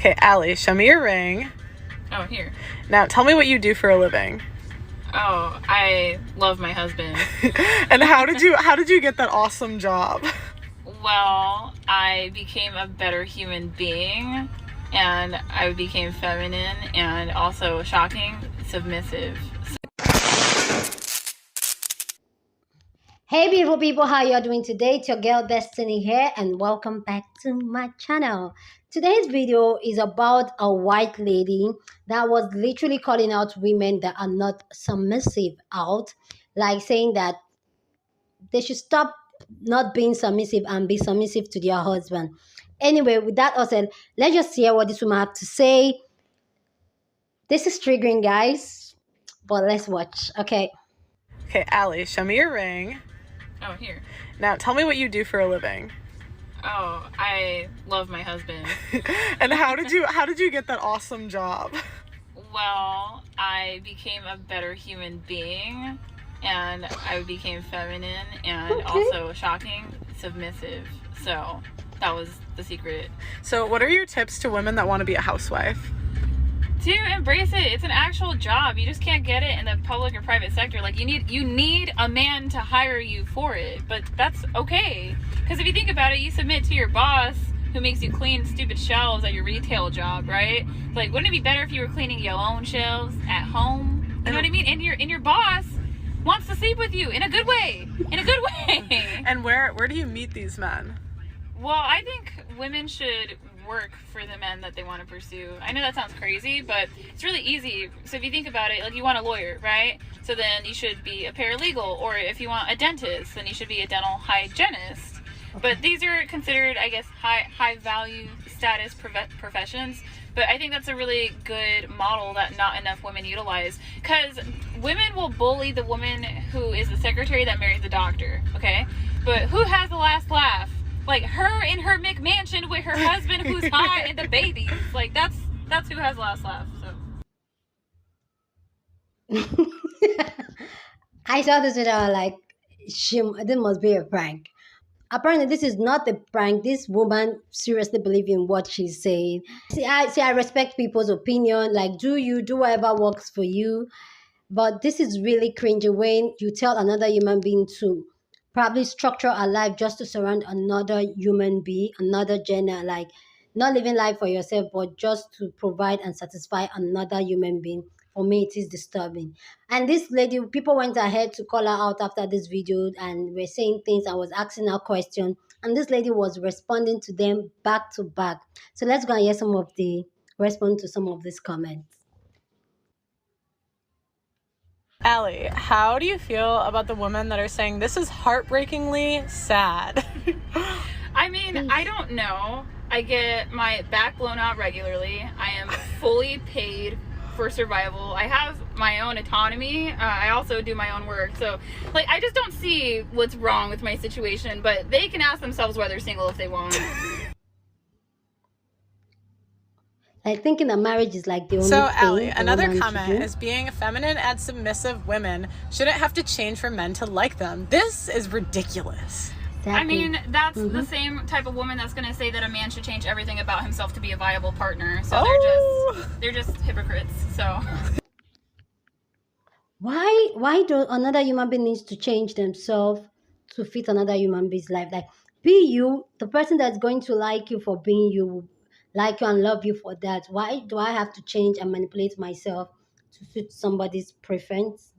Okay, Allie, show me your ring. Oh, here. Now, tell me what you do for a living. Oh, I love my husband. And how did you get that awesome job? Well, I became a better human being, and I became feminine and also shocking, submissive. Hey beautiful people, how you are doing today? It's your girl Destiny here, and welcome back to my channel. Today's video is about a white lady that was literally calling out women that are not submissive out, like saying that they should stop not being submissive and be submissive to their husband. Anyway, with that all said, let's just hear what this woman have to say. This is triggering, guys, but let's watch. Okay, Allie, show me your ring. Oh, here. Now, tell me what you do for a living. Oh, I love my husband. And how did you get that awesome job? Well, I became a better human being, and I became feminine and also shocking, submissive. So that was the secret. So what are your tips to women that want to be a housewife? To embrace it. It's an actual job. You just can't get it in the public or private sector. Like, you need a man to hire you for it, but that's okay. Because if you think about it, you submit to your boss who makes you clean stupid shelves at your retail job, right? Like, wouldn't it be better if you were cleaning your own shelves at home? You know what I mean? And your boss wants to sleep with you in a good way. In a good way. And where do you meet these men? Well, I think women should work for the men that they want to pursue. I know that sounds crazy, but it's really easy. So if you think about it, like, you want a lawyer, right? So then you should be a paralegal, or if you want a dentist, then you should be a dental hygienist. But these are considered, I guess, high value status professions. But I think that's a really good model that not enough women utilize, because women will bully the woman who is the secretary that marries the doctor, okay? But who has the last laugh? Like, her in her McMansion with her husband who's hot and the babies. Like, that's who has the last laugh. So I saw this and I was like, this must be a prank. Apparently, this is not a prank. This woman seriously believes in what she's saying. I respect people's opinion. Like, do whatever works for you. But this is really cringy when you tell another human being to probably structure a life just to surround another human being, another gender, like not living life for yourself, but just to provide and satisfy another human being. For me, it is disturbing. And this lady, people went ahead to call her out after this video and were saying things. I was asking her questions, and this lady was responding to them back to back. So let's go and hear some of the response to some of these comments. Allie, how do you feel about the women that are saying this is heartbreakingly sad? I mean, I don't know. I get my back blown out regularly. I am fully paid for survival. I have my own autonomy. I also do my own work. So, like, I just don't see what's wrong with my situation, but they can ask themselves why they're single if they want. Like, thinking that marriage is like the only So, thing. Allie, another comment is being feminine and submissive women shouldn't have to change for men to like them. This is ridiculous. Exactly. I mean, that's the same type of woman that's going to say that a man should change everything about himself to be a viable partner. So they're just hypocrites. So why do another human being needs to change themselves to fit another human being's life? Like, be you. The person that's going to like you for being you, like you and love you for that. Why do I have to change and manipulate myself to suit somebody's preference?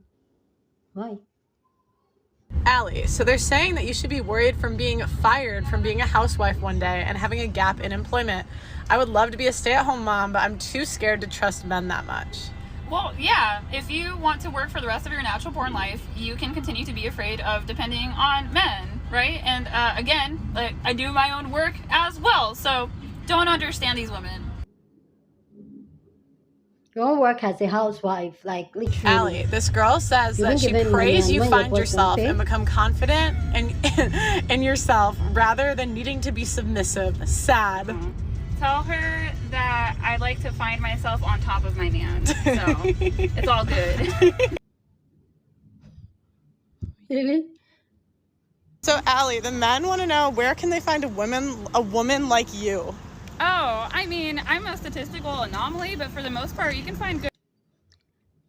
Why? Allie, so they're saying that you should be worried from being fired from being a housewife one day and having a gap in employment. I would love to be a stay-at-home mom, but I'm too scared to trust men that much. Well, yeah, if you want to work for the rest of your natural born life, you can continue to be afraid of depending on men, right? And again, like, I do my own work as well, so don't understand these women. You don't work as a housewife, like, literally. Allie, this girl says that she prays you find yourself and become confident in yourself rather than needing to be submissive. Sad. Tell her that I like to find myself on top of my man, so it's all good. Really? So, Allie, the men want to know, where can they find a woman like you? Oh, I mean, I'm a statistical anomaly, but for the most part, you can find good.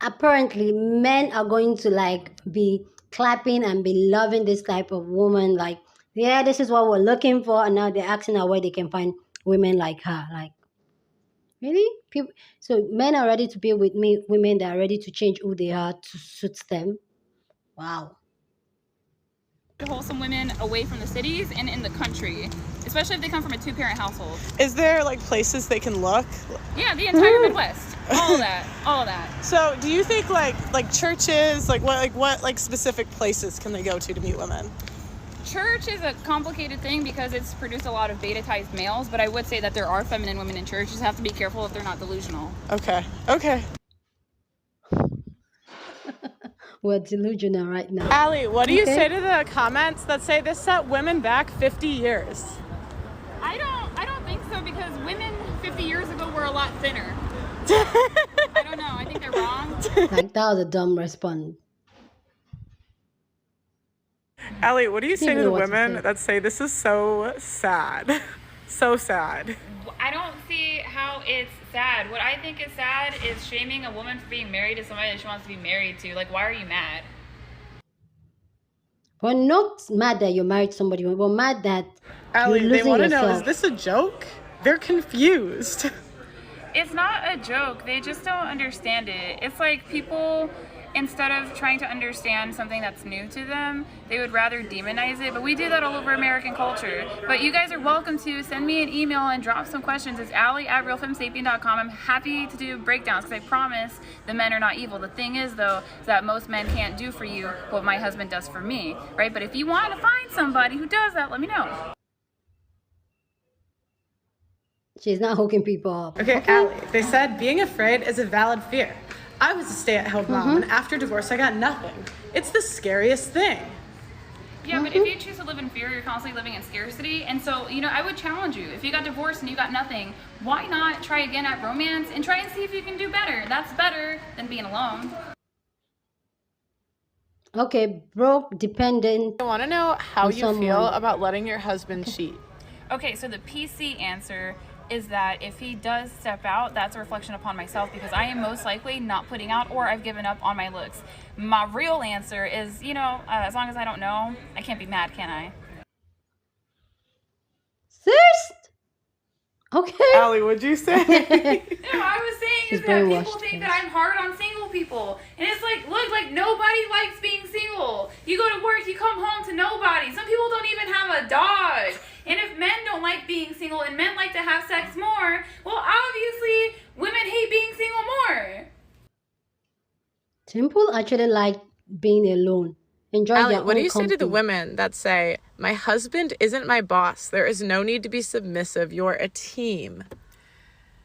Apparently, men are going to like be clapping and be loving this type of woman. Like, yeah, this is what we're looking for, and now they're asking her where they can find women like her. Like, really? People. So men are ready to be with me. Women that are ready to change who they are to suit them. Wow. Wholesome women away from the cities and in the country, especially if they come from a two-parent household. Is there like places they can look? Yeah, the entire Midwest. All of that. So do you think like churches, what specific places can they go to meet women? Church is a complicated thing because it's produced a lot of beta-tized males, but I would say that there are feminine women in church. You just have to be careful if they're not delusional. Okay. We're delusional right now. Allie, what do you Okay. say to the comments that say this set women back 50 years? I don't think so, because women 50 years ago were a lot thinner. I don't know. I think they're wrong. Like, that was a dumb response. Allie, what do you say Didn't to know the what to women say. that say this is so sad? So sad. I don't see how it's sad. What I think is sad is shaming a woman for being married to somebody that she wants to be married to. Like, why are you mad? We're not mad that you're married to somebody. We're mad that Allie, you're they losing want to know, yourself. is this a joke? They're confused. It's not a joke. They just don't understand it. It's like people, instead of trying to understand something that's new to them, they would rather demonize it. But we do that all over American culture. But you guys are welcome to send me an email and drop some questions. It's Allie@realfemsapien.com. I'm happy to do breakdowns because I promise the men are not evil. The thing is, though, is that most men can't do for you what my husband does for me, right? But if you want to find somebody who does that, let me know. She's not hooking people up. Okay, Allie, they said being afraid is a valid fear. I was a stay-at-home mom, and after divorce, I got nothing. It's the scariest thing. Yeah, but if you choose to live in fear, you're constantly living in scarcity. And so, I would challenge you. If you got divorced and you got nothing, why not try again at romance and try and see if you can do better? That's better than being alone. Okay, broke, dependent. I want to know how On you someone. feel about letting your husband cheat. Okay, so the PC answer is that if he does step out, that's a reflection upon myself because I am most likely not putting out or I've given up on my looks. My real answer is, as long as I don't know, I can't be mad, can I? Sis? Okay. Allie, what'd you say? No, I was saying She's is that people brainwashed, think yes. that I'm hard on single people. And it's like, look, nobody likes being single. You go to work, you come home to nobody. Some people don't even have a dog. And if men don't like being single and men like to have sex more, well, obviously, women hate being single more. Simple actually like being alone. Enjoy Allie, their what do own you say to the company. women that say, my husband isn't my boss. There is no need to be submissive. You're a team.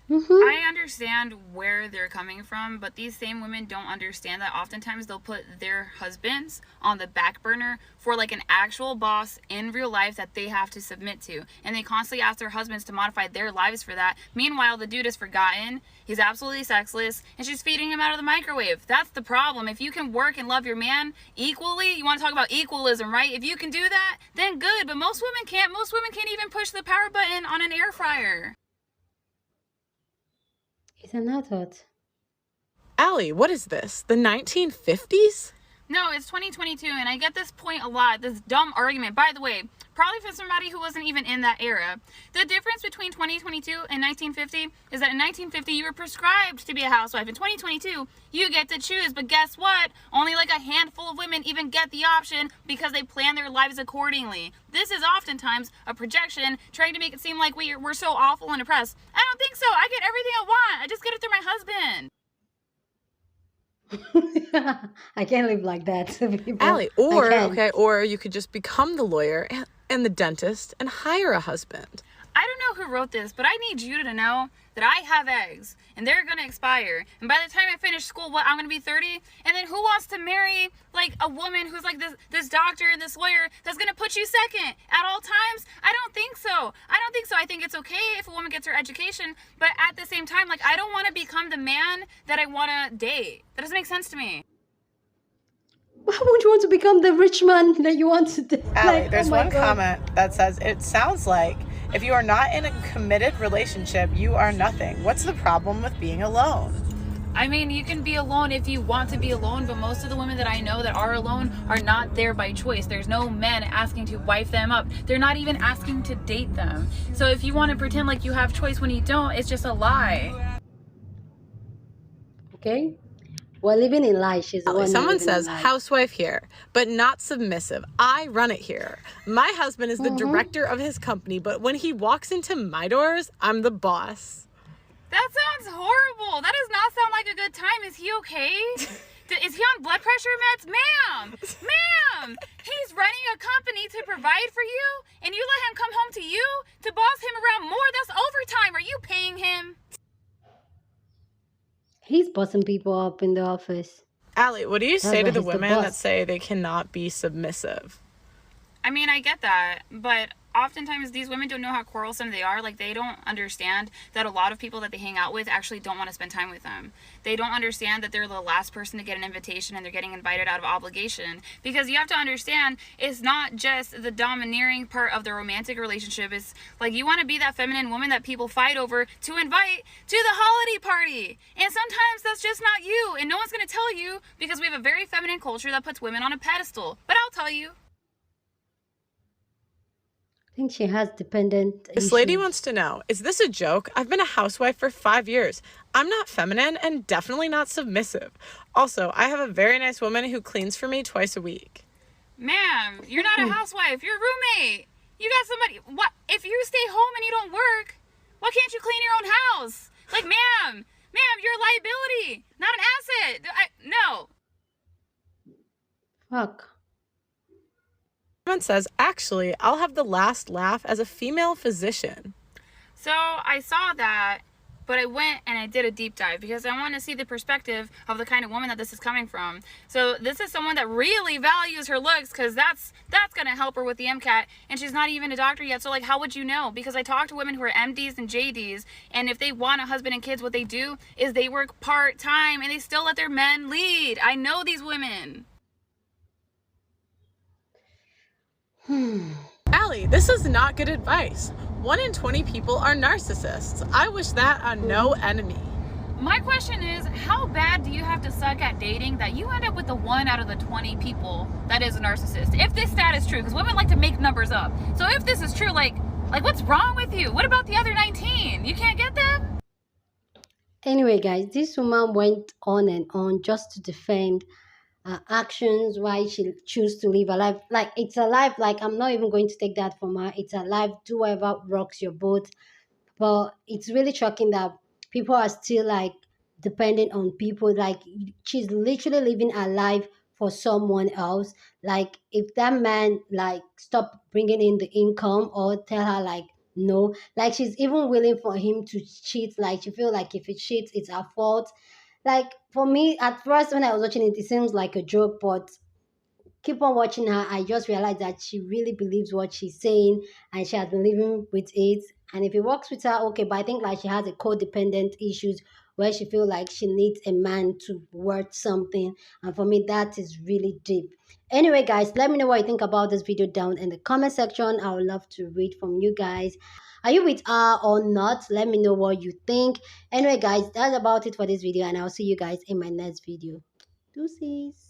I understand where they're coming from, but these same women don't understand that oftentimes they'll put their husbands on the back burner for like an actual boss in real life that they have to submit to. And they constantly ask their husbands to modify their lives for that. Meanwhile, the dude is forgotten. He's absolutely sexless, and she's feeding him out of the microwave. That's the problem. If you can work and love your man equally, you want to talk about equalism, right? If you can do that, then good. But most women can't. Most women can't even push the power button on an air fryer. He's an adult. Allie, what is this? The 1950s? No, it's 2022, and I get this point a lot, this dumb argument. By the way, probably for somebody who wasn't even in that era. The difference between 2022 and 1950 is that in 1950, you were prescribed to be a housewife. In 2022, you get to choose, but guess what? Only like a handful of women even get the option because they plan their lives accordingly. This is oftentimes a projection trying to make it seem like we're so awful and oppressed. I don't think so. I get everything I want. I just get it through my husband. I can't live like that. People. Allie, I can't. or you could just become the lawyer and the dentist and hire a husband. I don't know who wrote this, but I need you to know that I have eggs and they're going to expire. And by the time I finish school, I'm going to be 30. And then who wants to marry like a woman who's like this doctor and this lawyer that's going to put you second at all times? I don't think so. I think it's okay if a woman gets her education. But at the same time, I don't want to become the man that I want to date. That doesn't make sense to me. Why would you want to become the rich man that you want to do? Allie, Like, there's oh my one God. comment that says, it sounds like If you are not in a committed relationship, you are nothing. What's the problem with being alone? I mean, you can be alone if you want to be alone, but most of the women that I know that are alone are not there by choice. There's no men asking to wife them up. They're not even asking to date them. So if you want to pretend like you have choice when you don't, it's just a lie. Okay? We're living in lies. She's the one Someone living in says lies. housewife here, but not submissive. I run it here. My husband is the director of his company, but when he walks into my doors, I'm the boss. That sounds horrible. That does not sound like a good time. Is he okay? Is he on blood pressure meds? Ma'am! Ma'am! He's running a company to provide for you, and you let him come home to you to boss him around more? That's overtime. Are you paying him? He's bossing people up in the office. Allie, what do you say why to the he's the women that boss. say they cannot be submissive? I mean, I get that, but oftentimes these women don't know how quarrelsome they are. Like, they don't understand that a lot of people that they hang out with actually don't want to spend time with them. They don't understand that they're the last person to get an invitation and they're getting invited out of obligation. Because you have to understand, it's not just the domineering part of the romantic relationship. It's like you want to be that feminine woman that people fight over to invite to the holiday party. And sometimes that's just not you. And no one's going to tell you because we have a very feminine culture that puts women on a pedestal. But I'll tell you. I think she has dependent This issues. lady wants to know, is this a joke? I've been a housewife for 5 years. I'm not feminine and definitely not submissive. Also, I have a very nice woman who cleans for me twice a week. Ma'am, you're not a housewife. You're a roommate. You got somebody. What? If you stay home and you don't work, why can't you clean your own house? Like, ma'am, you're a liability, not an asset. No. Fuck. Someone says, actually, I'll have the last laugh as a female physician. So I saw that, but I went and I did a deep dive because I want to see the perspective of the kind of woman that this is coming from. So this is someone that really values her looks because that's going to help her with the MCAT, and she's not even a doctor yet. So, like, how would you know? Because I talk to women who are MDs and JDs, and if they want a husband and kids, what they do is they work part-time and they still let their men lead. I know these women. Allie, this is not good advice. 1 in 20 people are narcissists. I wish that on no enemy. My question is, how bad do you have to suck at dating that you end up with the 1 out of the 20 people that is a narcissist? If this stat is true, because women like to make numbers up. So if this is true, like what's wrong with you? What about the other 19? You can't get them? Anyway, guys, this woman went on and on just to defend actions, why she choose to live a life. Like, it's a life, like, I'm not even going to take that from her. It's a life, do whatever rocks your boat. But it's really shocking that people are still, like, dependent on people. Like, she's literally living a life for someone else. Like, if that man, like, stop bringing in the income or tell her, like, no, like, she's even willing for him to cheat. Like, she feel like if he cheats, it's her fault. Like, for me, at first when I was watching it, it seems like a joke, but keep on watching her, I just realized that she really believes what she's saying and she has been living with it. And if it works with her, okay, but I think like she has a codependent issues where she feel like she needs a man to worth something. And for me, that is really deep. Anyway, guys, let me know what you think about this video down in the comment section. I would love to read from you guys. Are you with her or not? Let me know what you think. Anyway, guys, that's about it for this video, and I'll see you guys in my next video. Deuces.